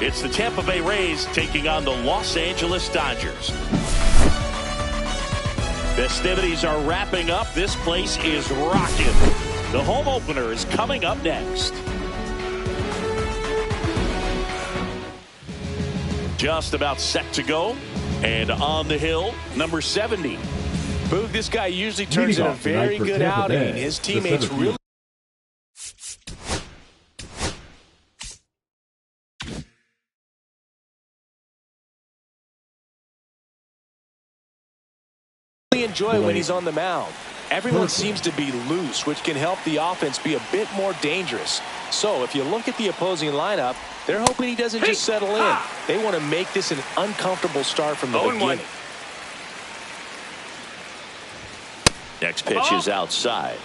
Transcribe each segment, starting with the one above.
It's the Tampa Bay Rays taking on the Los Angeles Dodgers. Festivities are wrapping up. This place is rocking. The home opener is coming up next. Just about set to go. And on the hill, number 70. Boog, this guy usually turns in a very good outing. His teammates really enjoy when he's on the mound. Everyone seems to be loose, which can help the offense be a bit more dangerous. So if you look at the opposing lineup, they're hoping he doesn't just settle in. They want to make this an uncomfortable start from the beginning. Next pitch is outside.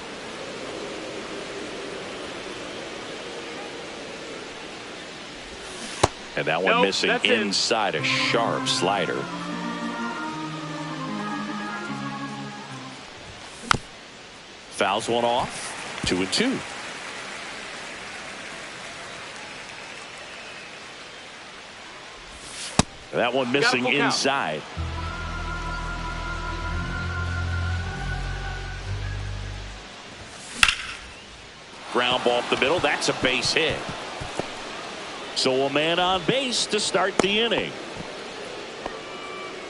And that one missing inside, a sharp slider. Fouls one off. 2-2. That one missing inside. Ground ball up the middle. That's a base hit. So a man on base to start the inning.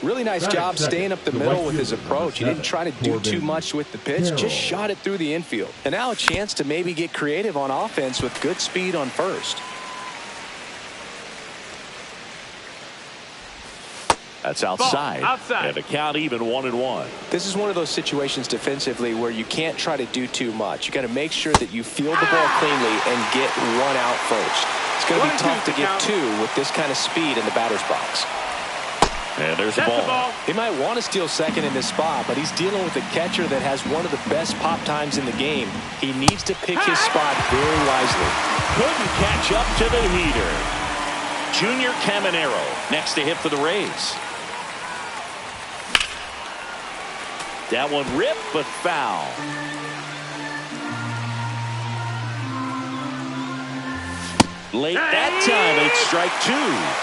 Really nice job staying up the middle with his approach. He didn't try to do too much with the pitch, just shot it through the infield. And now a chance to maybe get creative on offense with good speed on first. That's outside. And the count even 1-1. This is one of those situations defensively where you can't try to do too much. You got to make sure that you field the ball cleanly and get one out first. It's going to be tough to get two with this kind of speed in the batter's box. And there's the ball. He might want to steal second in this spot, but he's dealing with a catcher that has one of the best pop times in the game. He needs to pick his spot very wisely. Couldn't catch up to the heater. Junior Caminero next to hit for the Rays. That one ripped, but foul. Late that time, it's strike two.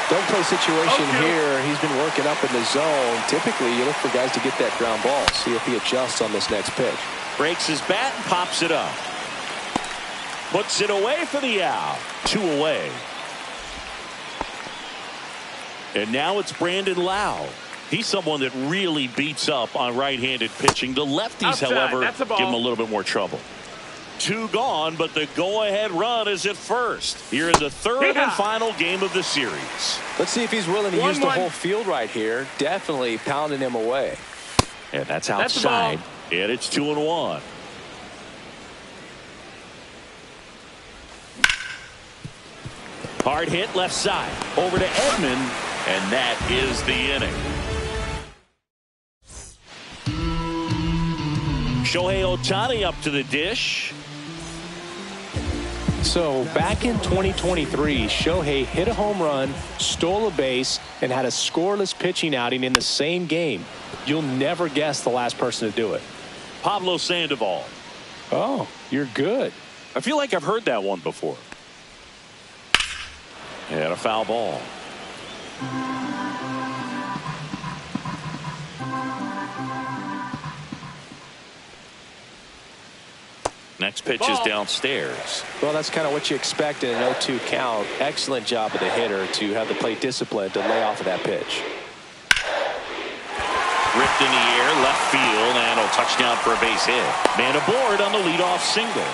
Don't play situation here. He's been working up in the zone. Typically, you look for guys to get that ground ball. See if he adjusts on this next pitch. Breaks his bat and pops it up. Puts it away for the out. 2 away. And now it's Brandon Lau. He's someone that really beats up on right-handed pitching. The lefties, however, give him a little bit more trouble. 2 gone, but the go-ahead run is at first. Here in the third and final game of the series. Let's see if he's willing to use the whole field right here. Definitely pounding him away. And that's outside. And it's 2-1. Hard hit left side. Over to Edman. And that is the inning. Shohei Ohtani up to the dish. So back in 2023, Shohei hit a home run, stole a base, and had a scoreless pitching outing in the same game. You'll never guess the last person to do it. Pablo Sandoval. Oh, you're good. I feel like I've heard that one before. And a foul ball. Next pitch is downstairs. Well, that's kind of what you expect in an 0-2 count. Excellent job of the hitter to have the plate discipline to lay off of that pitch. Ripped in the air, left field, and a touchdown for a base hit. Man aboard on the leadoff single.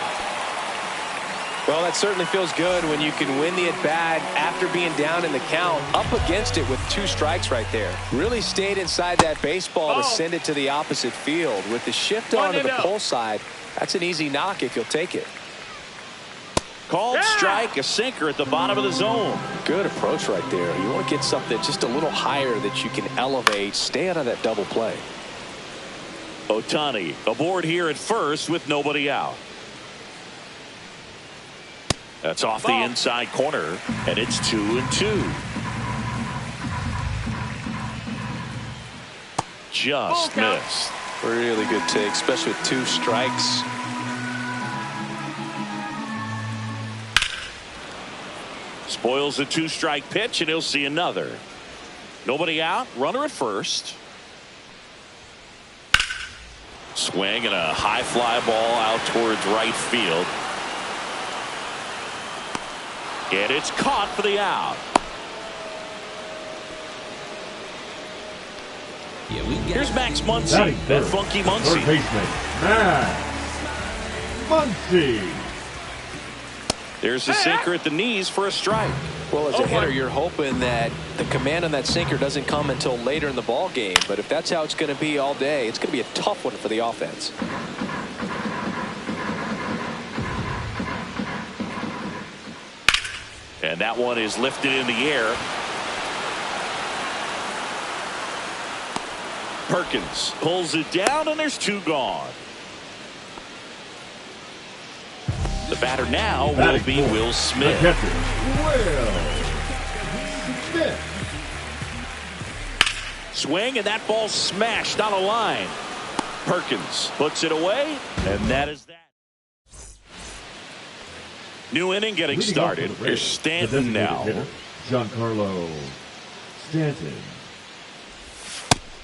Well, that certainly feels good when you can win the at-bat after being down in the count, up against it with 2 strikes right there. Really stayed inside that baseball to send it to the opposite field. With the shift onto the pull side, that's an easy knock if you'll take it. Called strike, a sinker at the bottom of the zone. Good approach right there. You want to get something just a little higher that you can elevate. Stay out of that double play. Ohtani aboard here at first with nobody out. That's off the inside corner, and it's 2-2. Just missed. Really good take, especially with 2 strikes. Spoils a two-strike pitch, and he'll see another. Nobody out. Runner at first. Swing and a high fly ball out towards right field. And it's caught for the out. Here's Max Muncy. That funky Muncy. Third baseman, Max Muncy. There's the sinker at the knees for a strike. Well, as a hitter, you're hoping that the command on that sinker doesn't come until later in the ball game. But if that's how it's going to be all day, it's going to be a tough one for the offense. And that one is lifted in the air. Perkins pulls it down, and there's two gone. The batter now will be Will Smith. Will Smith. Swing, and that ball smashed on a line. Perkins puts it away, and that is that. New inning getting started. Here's Stanton now. Giancarlo Stanton.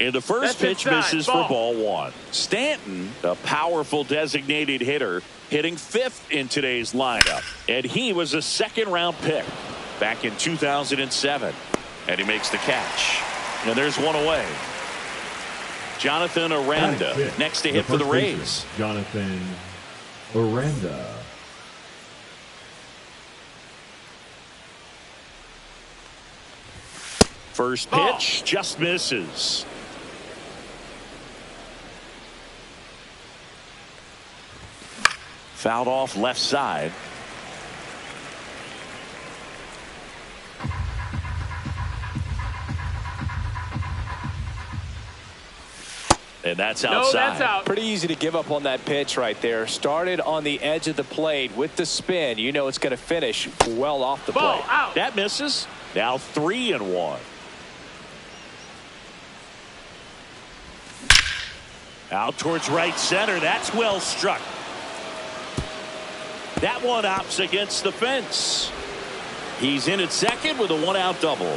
And the first pitch misses for ball one. Stanton, a powerful designated hitter, hitting fifth in today's lineup. And he was a second-round pick back in 2007. And he makes the catch. And there's one away. Jonathan Aranda next to hit for the Rays. Jonathan Aranda. First pitch just misses. Fouled off left side. And that's outside. No, that's out. Pretty easy to give up on that pitch right there. Started on the edge of the plate with the spin. You know it's going to finish well off the plate. Out. That misses. Now 3-1. Out towards right center. That's well struck. That one opts against the fence. He's in at second with a one-out double.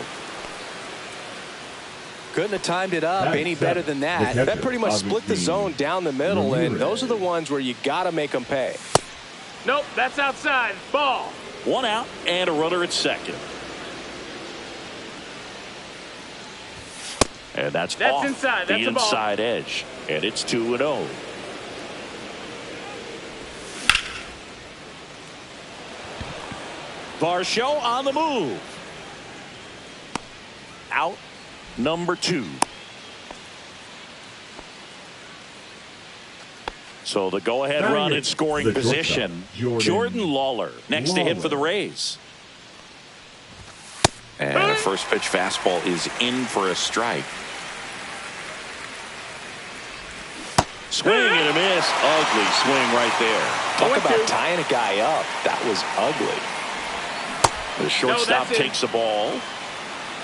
Couldn't have timed it up any better than that. That pretty much split the zone down the middle, and those are the ones where you got to make them pay. Nope, that's outside. Ball. One out and a runner at second. And that's off inside. the That's inside edge. And it's 2-0. Varsho on the move. Out number 2. So the go-ahead run in scoring position. Jordan Lawler next to hit for the Rays. And a first pitch fastball is in for a strike. Swing and a miss. Ugly swing right there. Talk about tying a guy up. That was ugly. The shortstop takes the ball.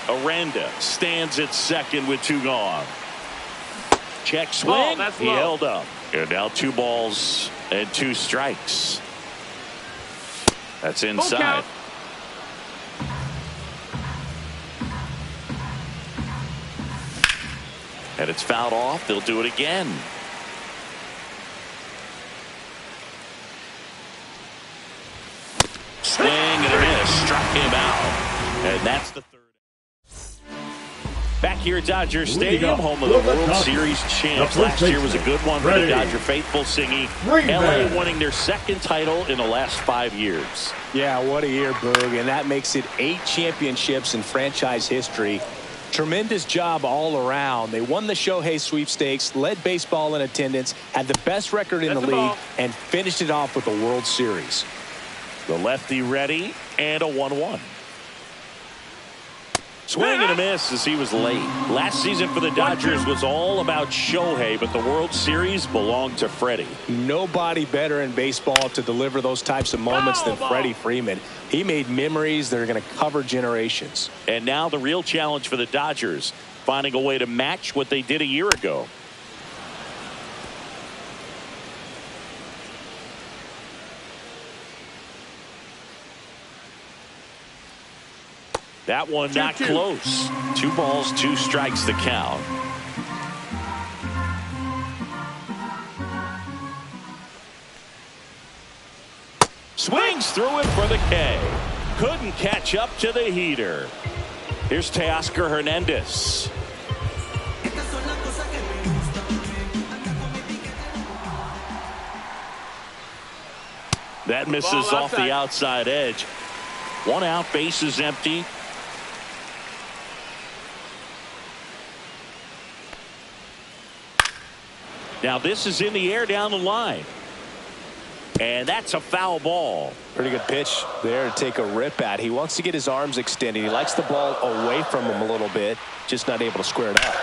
Aranda stands at second with 2 gone. Check swing. He held up. And now 2 balls and 2 strikes. That's inside. And it's fouled off. They'll do it again. Swing and a miss. Struck him out. And that's the third. Back here at Dodger Stadium, home of the World Series champs. Last year was a good one for the Dodger faithful, singing. LA winning their 2nd title in the last 5 years. Yeah, what a year, Boog. And that makes it 8 championships in franchise history. Tremendous job all around. They won the Shohei sweepstakes, led baseball in attendance, had the best record in the league, and finished it off with the World Series. The lefty ready, and a 1-1. Swing and a miss as he was late. Last season for the Dodgers was all about Shohei, but the World Series belonged to Freddie. Nobody better in baseball to deliver those types of moments than Freddie Freeman. He made memories that are going to cover generations. And now the real challenge for the Dodgers, finding a way to match what they did a year ago. That one not close. 2 balls, 2 strikes the count. Swings through it for the K. Couldn't catch up to the heater. Here's Teoscar Hernandez. That misses off the outside edge. 1 out, base is empty. Now this is in the air down the line. And that's a foul ball. Pretty good pitch there to take a rip at. He wants to get his arms extended. He likes the ball away from him a little bit. Just not able to square it up.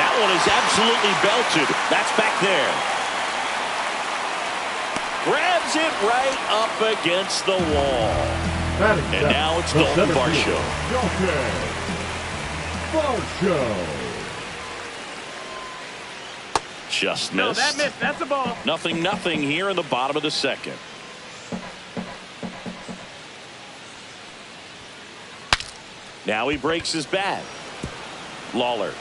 That one is absolutely belted. That's back there. Grabs it right up against the wall. And now it's Dalton Varsho. Just missed. No, that missed. That's a ball. 0-0 here in the bottom of the second. Now he breaks his bat. Lawler.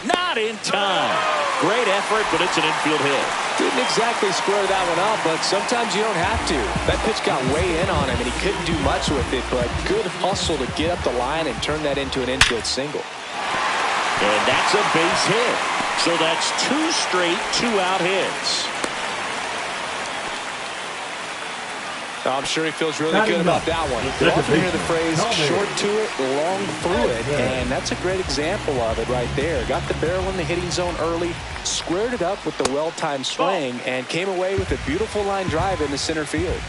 Not in time. Great effort, but it's an infield hit. Didn't exactly square that one up, but sometimes you don't have to. That pitch got way in on him, and he couldn't do much with it, but good hustle to get up the line and turn that into an infield single. And that's a base hit. So that's 2 straight 2-out hits. I'm sure he feels really good about that one. You often hear the phrase, short to it, long through it, and that's a great example of it right there. Got the barrel in the hitting zone early, squared it up with the well-timed swing, and came away with a beautiful line drive in the center field.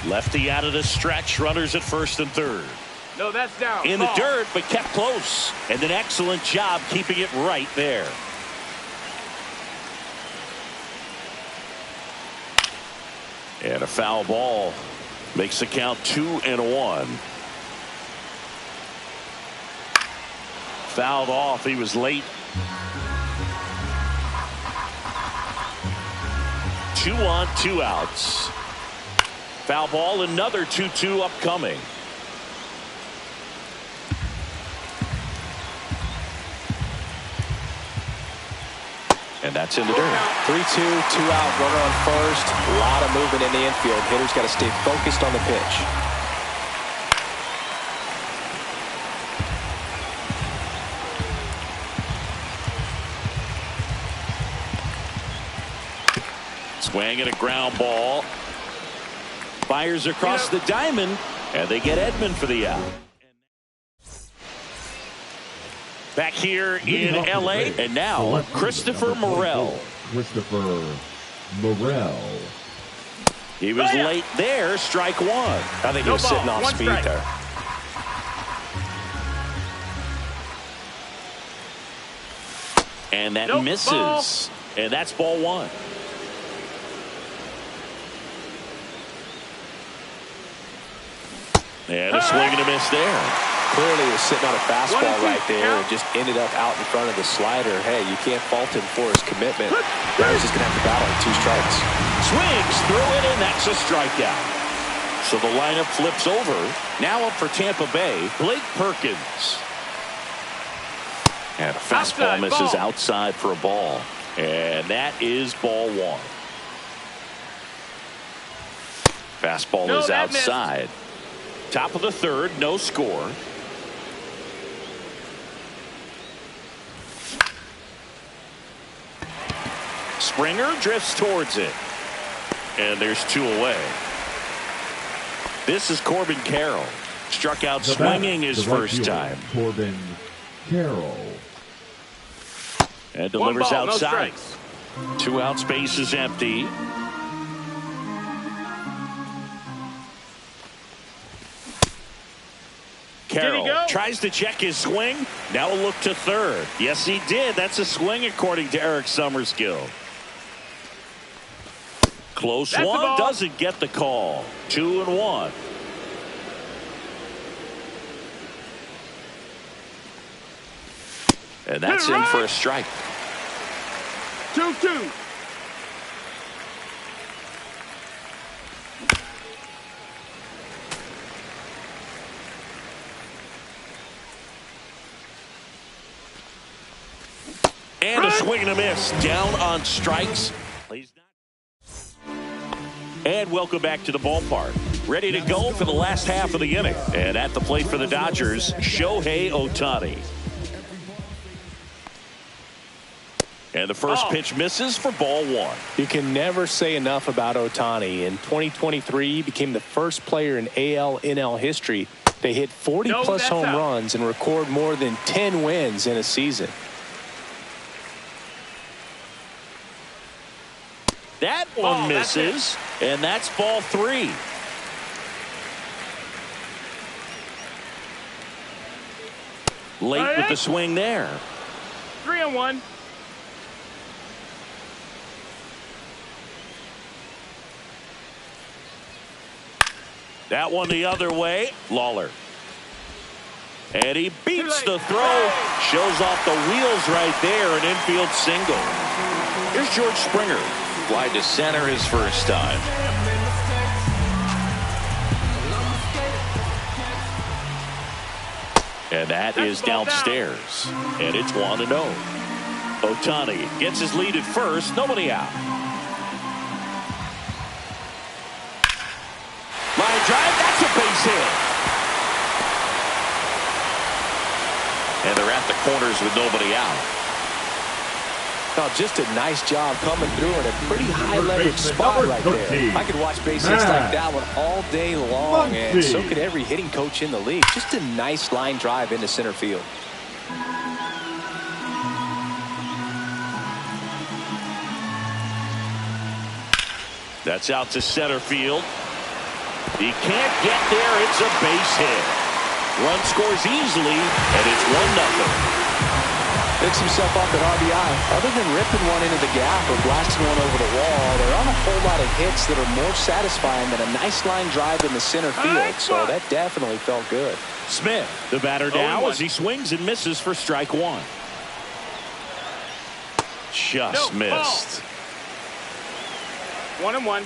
Lefty out of the stretch, runners at first and third. No, that's down. In the dirt, but kept close. And an excellent job keeping it right there. And a foul ball makes the count 2-1. Fouled off. He was late. 2 on, 2 outs. Foul ball, another 2-2 upcoming. And that's in the dirt. 3-2, 2-out, runner on first. A lot of movement in the infield. Hitter's got to stay focused on the pitch. Swing and a ground ball. Fires across the diamond, and they get Edman for the out. Back here in L.A. and now Christopher Morel. He was late there. Strike 1. I think he was sitting off speed there. And that misses. And that's ball 1. And a swing and a miss there. Clearly was sitting on a fastball right there and just ended up out in front of the slider. Hey, you can't fault him for his commitment. He's just going to have to battle 2 strikes. Swings through it, and that's a strikeout. So the lineup flips over. Now up for Tampa Bay, Blake Perkins. And a fastball misses outside for a ball. And that is ball 1. Fastball is outside. Top of the third, no score. Springer drifts towards it. And there's 2 away. This is Corbin Carroll. Struck out swinging his first time. Corbin Carroll. And delivers outside. 2 outs, base is empty. Carroll tries to check his swing. Now a look to third. Yes, he did. That's a swing according to Eric Summerskill. Close one, doesn't get the call. 2-1. And that's in for a strike. 2-2. Swing and a miss. Down on strikes. And welcome back to the ballpark. Ready to go for the last half of the inning. And at the plate for the Dodgers, Shohei Ohtani. And the first pitch misses for ball one. You can never say enough about Ohtani. In 2023, he became the first player in AL/NL history to hit 40-plus home runs and record more than 10 wins in a season. That one misses, and that's ball three. Late with the swing there. 3-1. That one the other way. Lawler. And he beats the throw. Shows off the wheels right there. An infield single. Here's George Springer. Wide to center his first time. And that is downstairs. And it's 1-0. Ohtani gets his lead at first. Nobody out. Line drive. That's a base hit. And they're at the corners with nobody out. Oh, just a nice job coming through in a pretty high leverage spot right there. I could watch base hits like that one all day long, and so could every hitting coach in the league. Just a nice line drive into center field. That's out to center field. He can't get there. It's a base hit. Run scores easily, and it's 1-0. Picks himself off at RBI. Other than ripping one into the gap or blasting one over the wall, there aren't a whole lot of hits that are more satisfying than a nice line drive in the center field. So that definitely felt good. Smith, the batter now, as he swings and misses for strike one. Just missed. 1-1.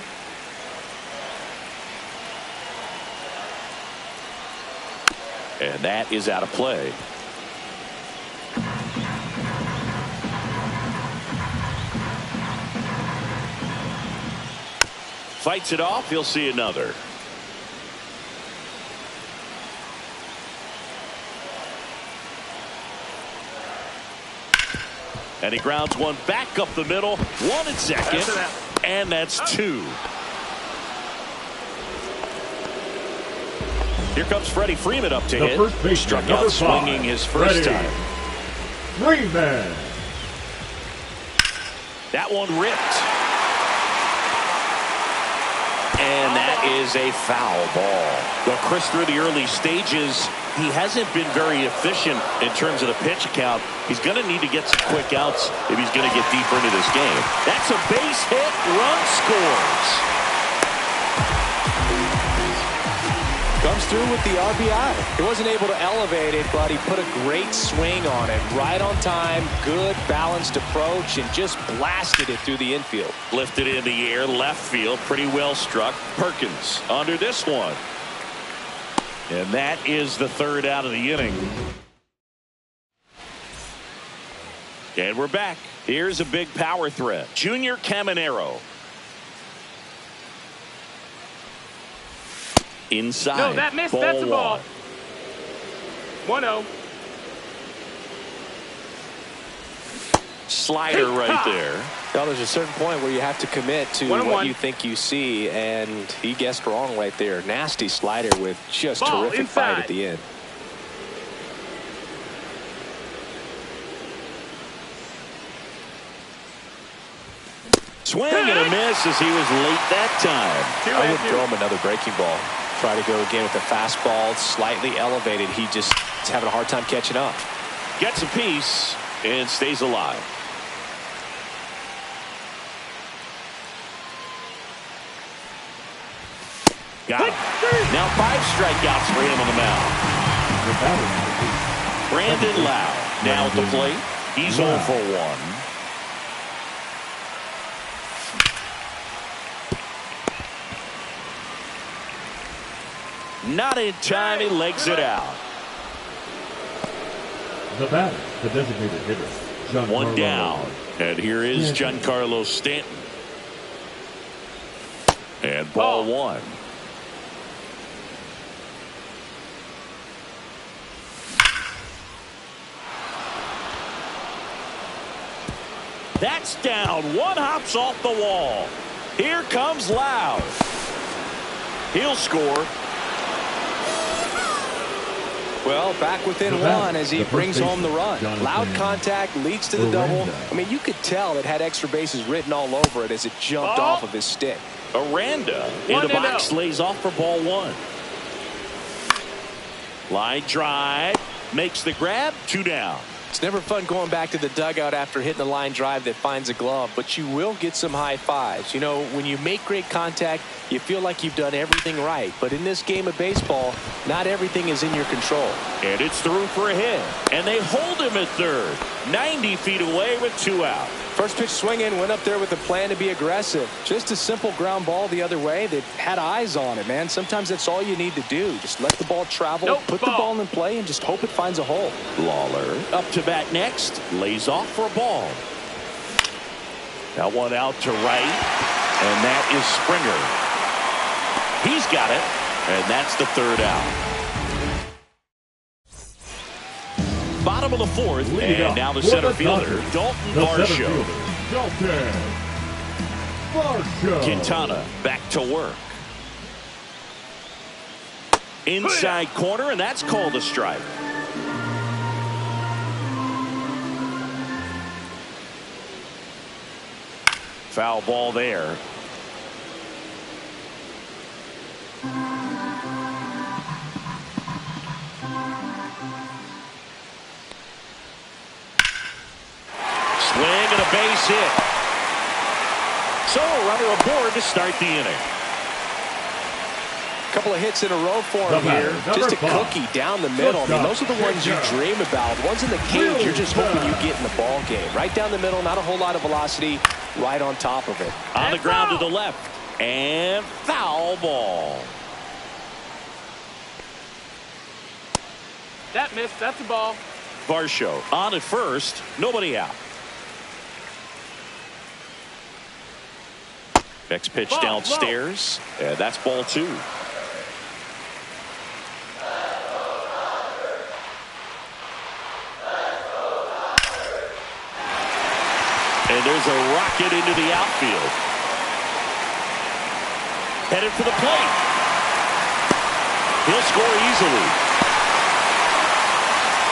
And that is out of play. Fights it off. He'll see another. And he grounds one back up the middle. One at second. And that's two. Here comes Freddie Freeman up to hit. Struck out swinging his first time. Freeman. That one ripped. And that is a foul ball. Well, Chris, through the early stages, he hasn't been very efficient in terms of the pitch count. He's going to need to get some quick outs if he's going to get deeper into this game. That's a base hit. Run scores. Comes through with the RBI. He wasn't able to elevate it, but he put a great swing on it. Right on time, good balanced approach, and just blasted it through the infield. Lifted in the air, left field, pretty well struck. Perkins under this one. And that is the third out of the inning. And we're back. Here's a big power threat. Junior Caminero. Inside. No, that missed. That's a ball. 1-0. Slider right there. Well, there's a certain point where you have to commit to what you think you see, and he guessed wrong right there. Nasty slider with just terrific fight at the end. Swing and a miss as he was late that time. I would throw him another breaking ball. Try to go again with the fastball, slightly elevated. He just is having a hard time catching up. Gets a piece and stays alive. Got him. Now 5 strikeouts for him on the mound. Brandon Lau now at the plate. He's 0 for 1. Not in time. He legs it out. The batter, the designated hitter, One down. And here is Giancarlo Stanton. And ball one. That's down. One hops off the wall. Here comes Lau. He'll score. Well, back within one as he brings home the run. Loud contact leads to the double. I mean, you could tell it had extra bases written all over it as it jumped off of his stick. Aranda in the box lays off for ball one. Line drive makes the grab. Two down. It's never fun going back to the dugout after hitting a line drive that finds a glove, but you will get some high fives. You know, when you make great contact, you feel like you've done everything right. But in this game of baseball, not everything is in your control. And it's through for a hit. And they hold him at third. 90 feet away with two out. First pitch swinging, went up there with a plan to be aggressive. Just a simple ground ball the other way. They had eyes on it, man. Sometimes that's all you need to do. Just let the ball travel, put the ball in play, and just hope it finds a hole. Lawler up to bat next. Lays off for a ball. That one out to right. And that is Springer. He's got it. And that's the third out. Bottom of the fourth, and now the center fielder, Dalton Varsho. Quintana back to work. Inside corner, and that's called a strike. Foul ball there. Swing and a base hit. So a runner aboard to start the inning. A couple of hits in a row for him here. Just a cookie down the middle. I mean, those are the ones you dream about. The ones in the cage, you're just hoping you get in the ball game. Right down the middle, not a whole lot of velocity, right on top of it. On the ground to the left. And foul ball. That missed. That's a ball. Varsho on at first. Nobody out. Next pitch downstairs. And that's ball two. And there's a rocket into the outfield. Headed for the plate. He'll score easily.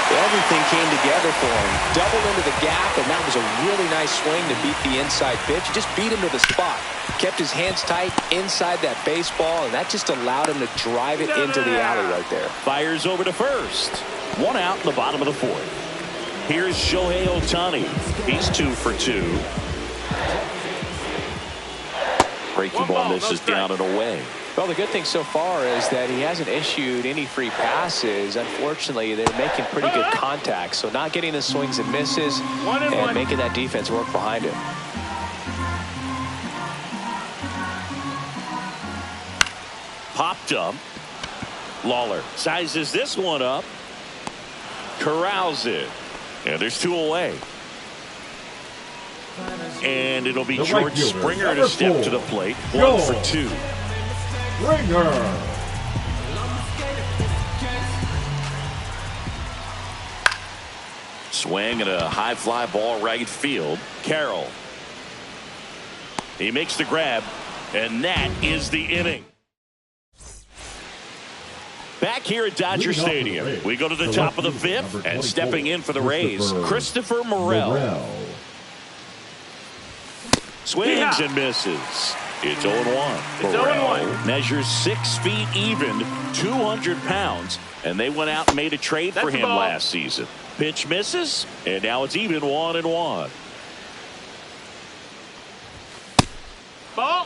Everything came together for him. Double into the gap, and that was a really nice swing to beat the inside pitch. He just beat him to the spot. Kept his hands tight inside that baseball, and that just allowed him to drive it into the alley right there. Fires over to first. One out in the bottom of the fourth. Here's Shohei Ohtani. He's 2 for 2. Breaking ball misses down and away. Well, the good thing so far is that he hasn't issued any free passes. Unfortunately, they're making pretty good contact, so not getting the swings and misses and making that defense work behind him. Popped up. Lawler sizes this one up. Corrals it. And there's 2 away. And it'll be George Springer to step to the plate. 1 for 2. Springer. Swing and a high fly ball right field. Carroll. He makes the grab, and that is the inning. Back here at Dodger Stadium, we go to the top of the fifth, and stepping in for the Rays, Christopher Morel. Swings and misses. It's 0-1. Morel measures 6 feet even, 200 pounds, and they went out and made a trade for him last season. Pitch misses, and now it's even 1-1. Ball.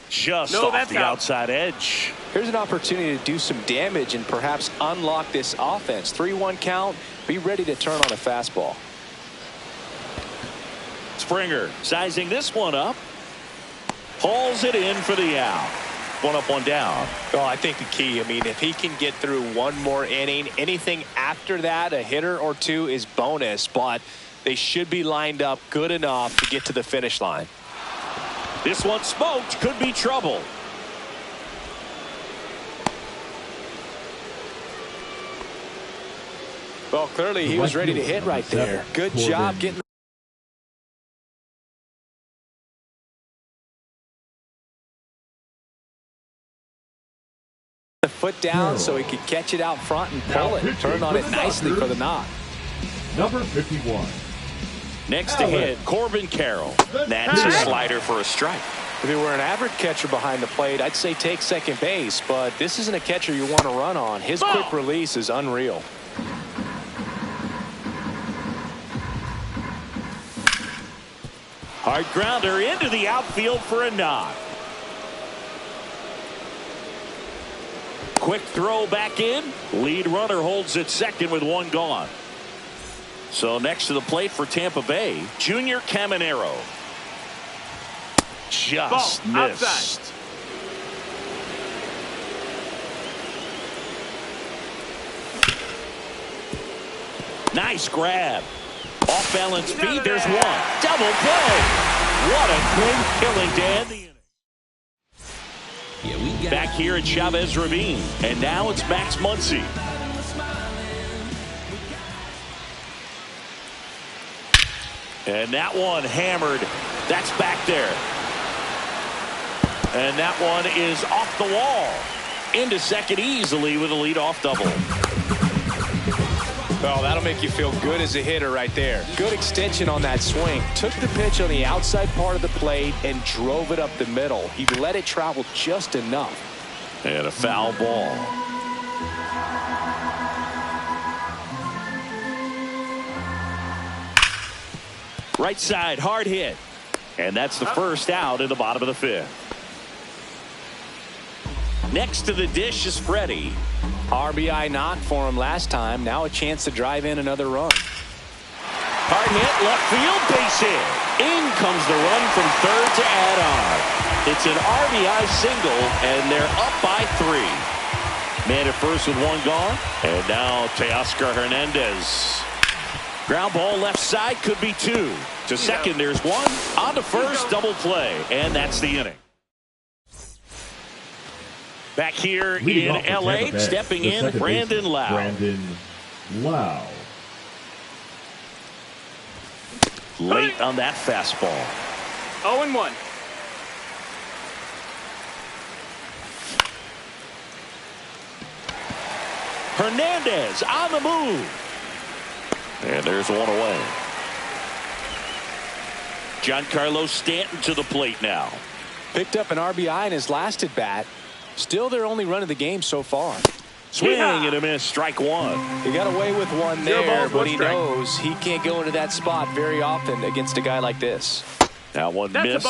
Just off the outside edge. Here's an opportunity to do some damage and perhaps unlock this offense. 3-1 count. Be ready to turn on a fastball. Springer sizing this one up. Hauls it in for the out. one up, one down. Well, I think the key, I mean, if he can get through one more inning, anything after that, a hitter or two is bonus, but they should be lined up good enough to get to the finish line. This one smoked, could be trouble. Well, clearly he was ready to hit right there. Good job getting the foot down so he could catch it out front and pull it. Turn on it nicely for the knock. Number 51. Next to hit, Corbin Carroll. That's a slider for a strike. If he were an average catcher behind the plate, I'd say take second base, but this isn't a catcher you want to run on. His quick release is unreal. Hard grounder into the outfield for a knock. Quick throw back in. Lead runner holds at second with one gone. So next to the plate for Tampa Bay, Junior Caminero. Just missed. Outside. Nice grab. Off balance feed. There's one. Double play. What a great killing to end the inning. Back here at Chavez Ravine. And now it's Max Muncy. And that one hammered. That's back there. And that one is off the wall. Into second easily with a leadoff double. Well, that'll make you feel good as a hitter right there. Good extension on that swing. Took the pitch on the outside part of the plate and drove it up the middle. He let it travel just enough. And a foul ball. Right side, hard hit. And that's the first out in the bottom of the fifth. Next to the dish is Freddie. RBI knock for him last time. Now a chance to drive in another run. Hard hit, left field, base hit. In comes the run from third to add on. It's an RBI single, and they're up by 3. Man at first with one gone. And now Teoscar Hernandez. Ground ball left side, could be 2. To second, there's 1. On to first, double play. And that's the inning. Back here in L.A., stepping in, Brandon Lau. Brandon Lau. Late on that fastball. 0-1. Hernandez on the move. And there's one away. Giancarlo Stanton to the plate now. Picked up an RBI in his last at bat. Still their only run of the game so far. Swing and a miss, strike 1. He got away with one there, but he knows he can't go into that spot very often against a guy like this. That one missed.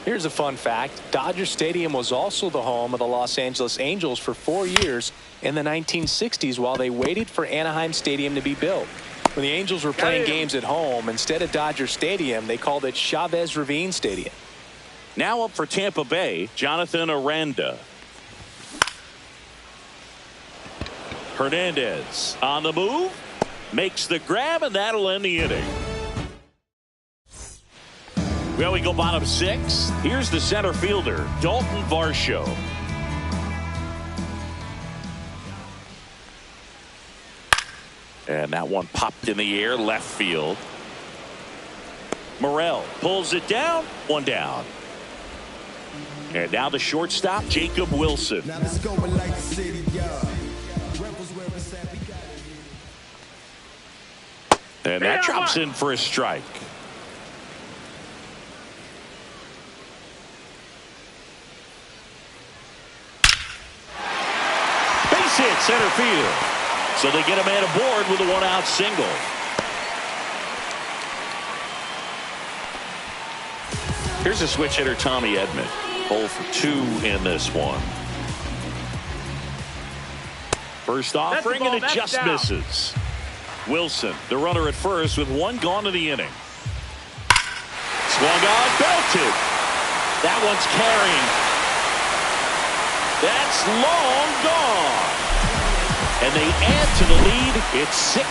Here's a fun fact. Dodger Stadium was also the home of the Los Angeles Angels for 4 years in the 1960s while they waited for Anaheim Stadium to be built. When the Angels were playing games at home, instead of Dodger Stadium, they called it Chavez Ravine Stadium. Now up for Tampa Bay, Jonathan Aranda. Hernandez on the move, makes the grab, and that'll end the inning. Well, we go bottom 6. Here's the center fielder, Dalton Varsho. And that one popped in the air, left field. Morel pulls it down, one down. And now the shortstop, Jacob Wilson. Now let's go like the city, and that drops in for a strike. Base hit, center field. So they get a man aboard with a 1-out single. Here's a switch hitter, Tommy Edman. 0 for 2 in this one. First offering, and it just misses. Wilson, the runner at first, with 1 gone to the inning. Swung on, belted. That one's carrying. That's long gone. And they add to the lead. It's 6-1.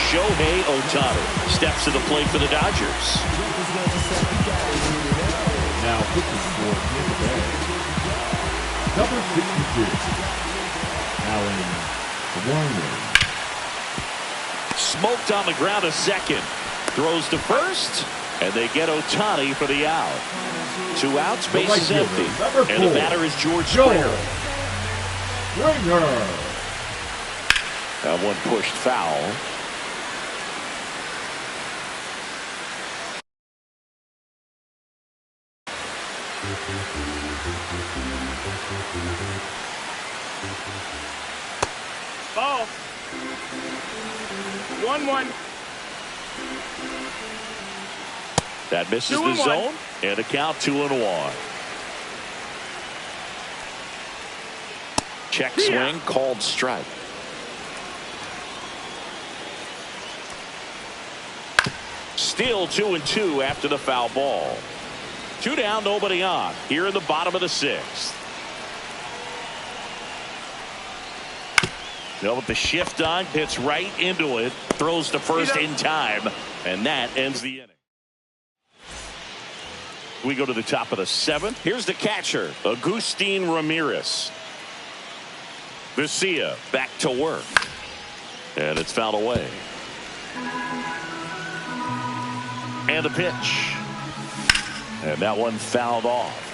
Shohei Ohtani steps to the plate for the Dodgers. Now pitching for Tampa Bay, number 62, Alan Warner. Smoked on the ground a second. Throws to first, and they get Ohtani for the out. 2 outs, base is empty. And the batter is George Springer. That one pushed foul. Ball. 1-1. That misses the zone, and a count 2-1. Check swing, called strike. Still 2-2 after the foul ball. 2 down, nobody on. Here in the bottom of the 6th. Now with the shift on, hits right into it, throws to first in time, and that ends the inning. We go to the top of the 7th. Here's the catcher, Agustin Ramirez. Garcia back to work, and it's fouled away. And the pitch, and that one fouled off.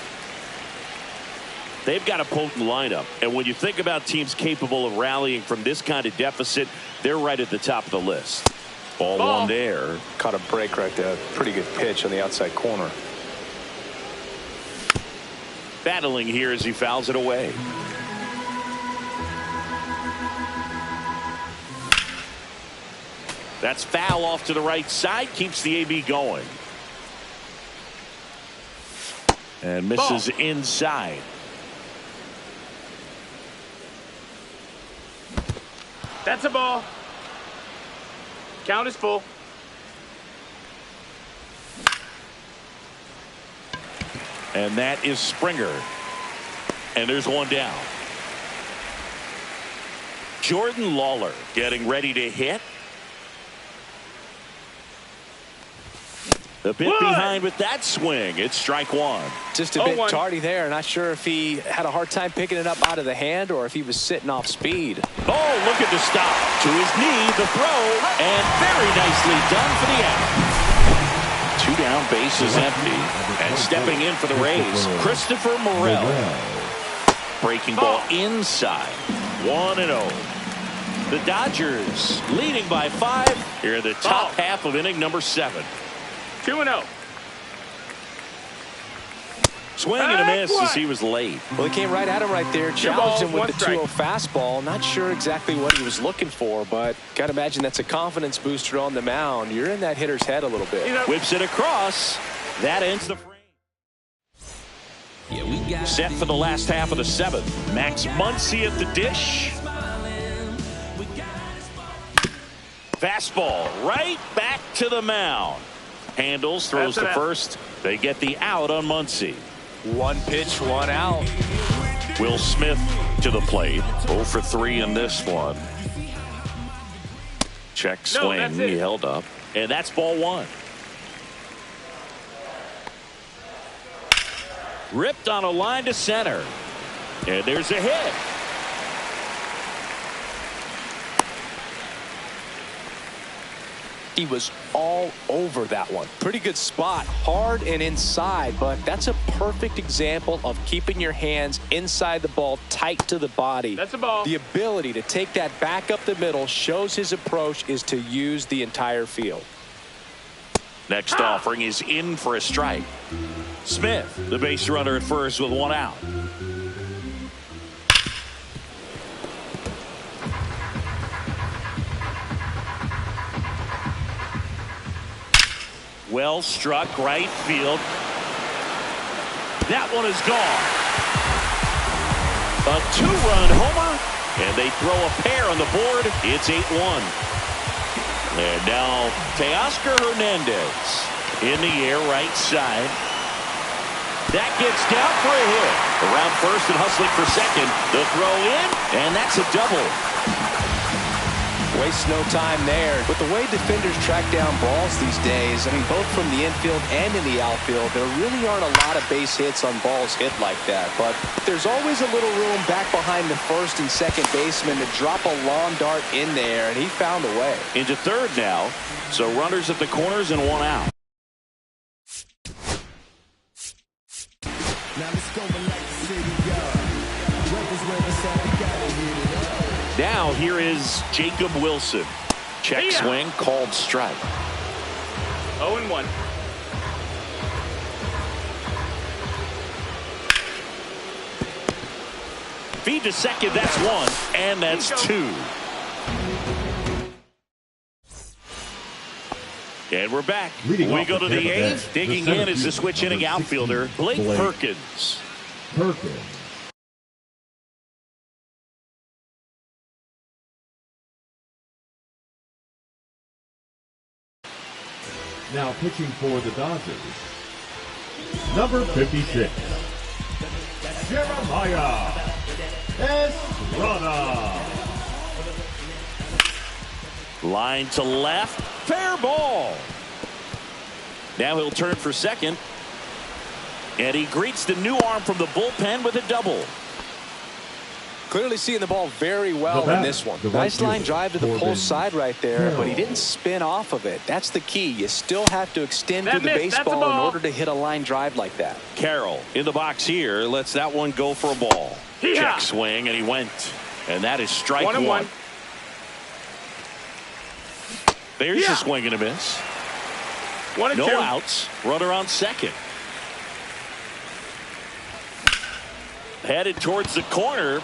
They've got a potent lineup, and when you think about teams capable of rallying from this kind of deficit, they're right at the top of the list. Ball 1 there. Caught a break right there. Pretty good pitch on the outside corner. Battling here as he fouls it away. That's foul off to the right side. Keeps the AB going. And misses inside. That's a ball. Count is full. And that is Springer. And there's 1 down. Jordan Lawler getting ready to hit. A bit behind with that swing. It's strike 1. Just a bit tardy there. Not sure if he had a hard time picking it up out of the hand or if he was sitting off speed. Oh, look at the stop. To his knee, the throw, and very nicely done for the out. 2 down, base is empty. And stepping in for the Rays, Christopher Morel. Breaking ball inside. 1-0. The Dodgers leading by 5 here in the top half of inning number 7. 2-0. Swing and a miss as he was late. Well, he came right at him right there. Challenged him with the 2-0 fastball. Not sure exactly what he was looking for, but got to imagine that's a confidence booster on the mound. You're in that hitter's head a little bit. Whips it across. That ends the frame. Set for the last half of the 7th. Max Muncy at the dish. Fastball right back to the mound. Handles, throws to first. They get the out on Muncy. 1 pitch, 1 out. Will Smith to the plate. 0 for 3 in this one. Check swing. He held up. And that's ball 1. Ripped on a line to center. And there's a hit. He was all over that one. Pretty good spot, hard and inside, but that's a perfect example of keeping your hands inside the ball, tight to the body. That's a ball. The ability to take that back up the middle shows his approach is to use the entire field. Next offering is in for a strike. Smith, the base runner at first with 1 out. Well struck right field. That one is gone. A 2-run homer, and they throw a pair on the board. It's 8-1. And now Teoscar Hernandez in the air right side. That gets down for a hit. Around first and hustling for second. The throw in, and that's a double. Waste no time there. With the way defenders track down balls these days, I mean, both from the infield and in the outfield, there really aren't a lot of base hits on balls hit like that. But there's always a little room back behind the first and second baseman to drop a long dart in there, and he found a way. Into third now, so runners at the corners and one out. Now here is Jacob Wilson. Check swing, called strike. 0-1. Feed to second, that's one, and that's two. And we're back. We go to the eighth. Digging in is the switch hitting outfielder, Blake Perkins. Now pitching for the Dodgers, number 56, Jeremiah Estrada. Line to left, fair ball. Now he'll turn for second, and he greets the new arm from the bullpen with a double. Clearly seeing the ball very well in this one. Nice line drive to the pull side right there, but he didn't spin off of it. That's the key. You still have to extend through the baseball in order to hit a line drive like that. Carroll in the box here lets that one go for a ball. Check swing, and he went. And that is strike one. There's a swing and a miss. No outs. Runner on second. Headed towards the corner.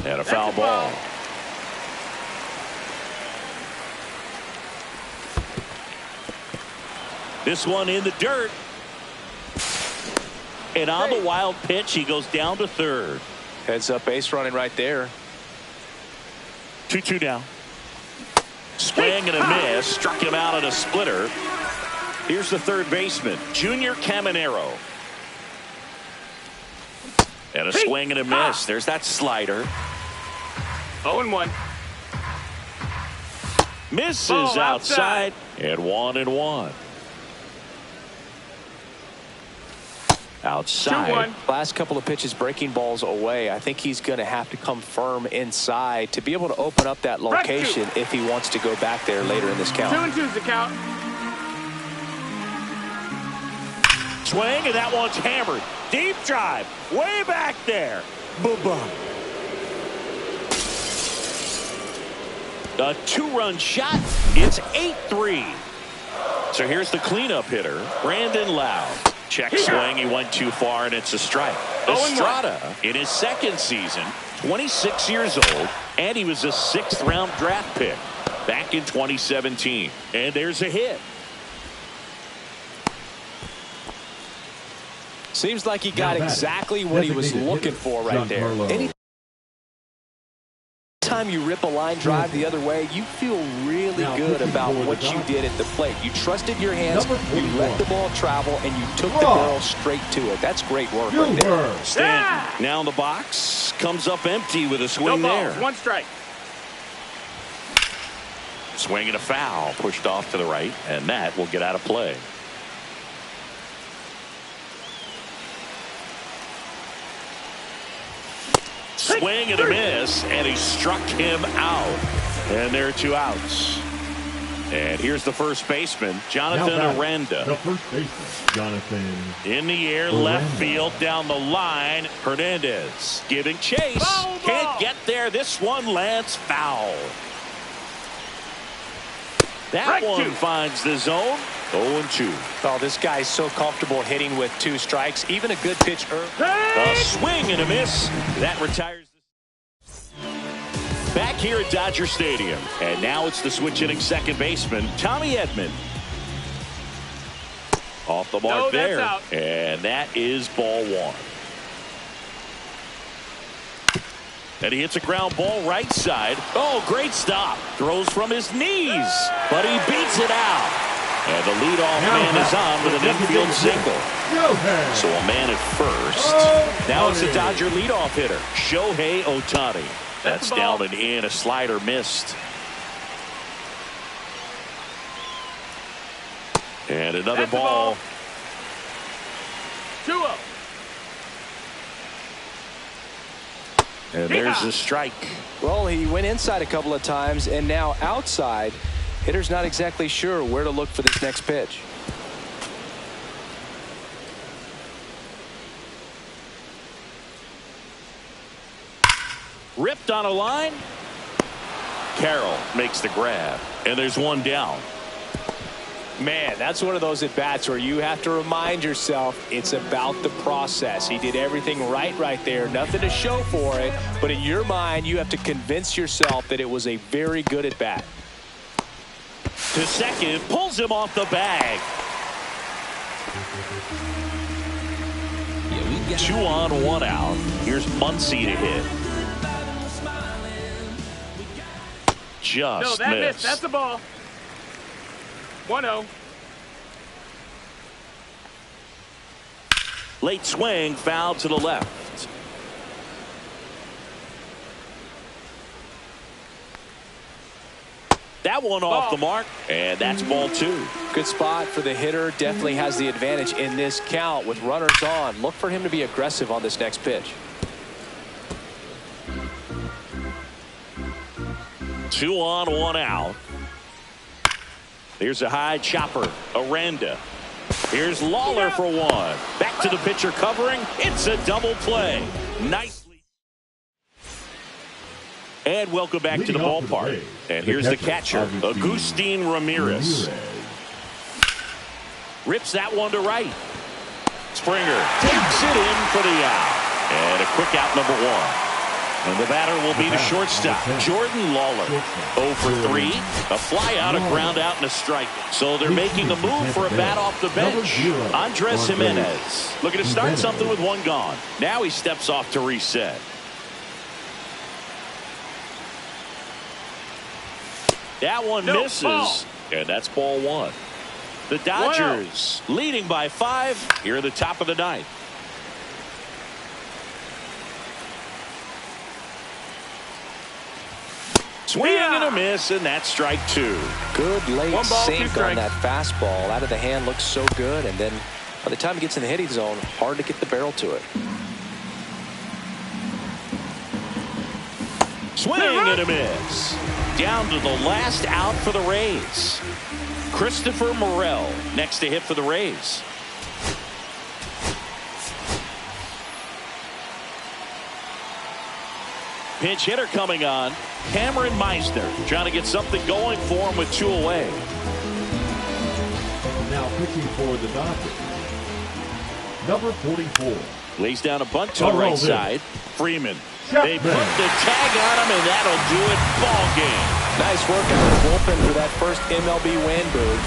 And a foul ball. This one in the dirt. And on the wild pitch, he goes down to third. Heads up base running right there. 2-2 now. Swing and a miss. Struck him out at a splitter. Here's the third baseman, Junior Caminero. And a swing and a miss. There's that slider. 0-1. Misses outside. And 1-1. Outside. 2-1. Last couple of pitches breaking balls away. I think he's going to have to come firm inside to be able to open up that location if he wants to go back there later in this count. 2-2 is the count. Swing, and that one's hammered. Deep drive. Way back there. Boom. A two-run shot. It's 8-3. So here's the cleanup hitter, Brandon Lau. Check swing. He went too far, and it's a strike. Estrada, in his second season, 26 years old, and he was a 6th-round draft pick back in 2017. And there's a hit. Seems like he got exactly what he was looking for right there. Anytime you rip a line drive the other way, you feel really good about what you did at the plate. You trusted your hands, you let the ball travel, and you took the barrel straight to it. That's great work right there. Stanton now in the box, comes up empty with a swing there. 1 strike. Swing and a foul, pushed off to the right, and that will get out of play. Swing and a miss, and he struck him out. And there are 2 outs. And here's the first baseman, Jonathan Aranda. The first baseman, Jonathan. In the air, left field, down the line. Hernandez giving chase. Can't get there. This one lands foul. That one finds the zone. 0-2. Oh, this guy's so comfortable hitting with 2 strikes. Even a good pitch early. A swing and a miss. That retires. Back here at Dodger Stadium. And now it's the switch hitting second baseman, Tommy Edman. Off the mark there. Out. And that is ball 1. And he hits a ground ball right side. Oh, great stop. Throws from his knees. But he beats it out. And the leadoff man is on with an infield single. Shohei. So a man at first. Now it's the Dodger leadoff hitter, Shohei Ohtani. That's down and in. A slider missed. And another ball. 2-0. And there's a strike. Well, he went inside a couple of times, and now outside. Hitter's not exactly sure where to look for this next pitch. Ripped on a line. Carroll makes the grab. And there's one down. Man, that's one of those at-bats where you have to remind yourself it's about the process. He did everything right there. Nothing to show for it. But in your mind, you have to convince yourself that it was a very good at-bat. To second, pulls him off the bag. 2 on, 1 out. Here's Muncy to hit. Just missed. That's a ball. 1-0. Late swing, foul to the left. That one off the mark, and that's ball 2. Good spot for the hitter. Definitely has the advantage in this count with runners on. Look for him to be aggressive on this next pitch. 2 on, 1 out. Here's a high chopper. Aranda. Here's Lawler for 1. Back to the pitcher covering. It's a double play. Nicely. And welcome back to the ballpark. And here's the catcher, Agustin Ramirez. Rips that one to right. Springer takes it in for the out. And a quick out, number 1. And the batter will be the shortstop, Jordan Lawler. 0 for 3. A fly out, a ground out, and a strike. So they're making a move for a bat off the bench. Andres Jimenez looking to start something with 1 gone. Now he steps off to reset. That one misses. And that's ball 1. The Dodgers leading by 5 here at the top of the 9th. Swing and a miss, and that's strike 2. Good late sink on that fastball. Out of the hand, looks so good, and then by the time it gets in the hitting zone, hard to get the barrel to it. Swing and a miss. Down to the last out for the Rays. Christopher Morel next to hit for the Rays. Pinch hitter coming on. Cameron Meisner trying to get something going for him with 2 away. Now pitching for the Dodgers, number 44. Lays down a bunt to the right side. Freeman. They put the tag on him, and that'll do it. Ball game. Nice work out of the bullpen for that first MLB win, Boo.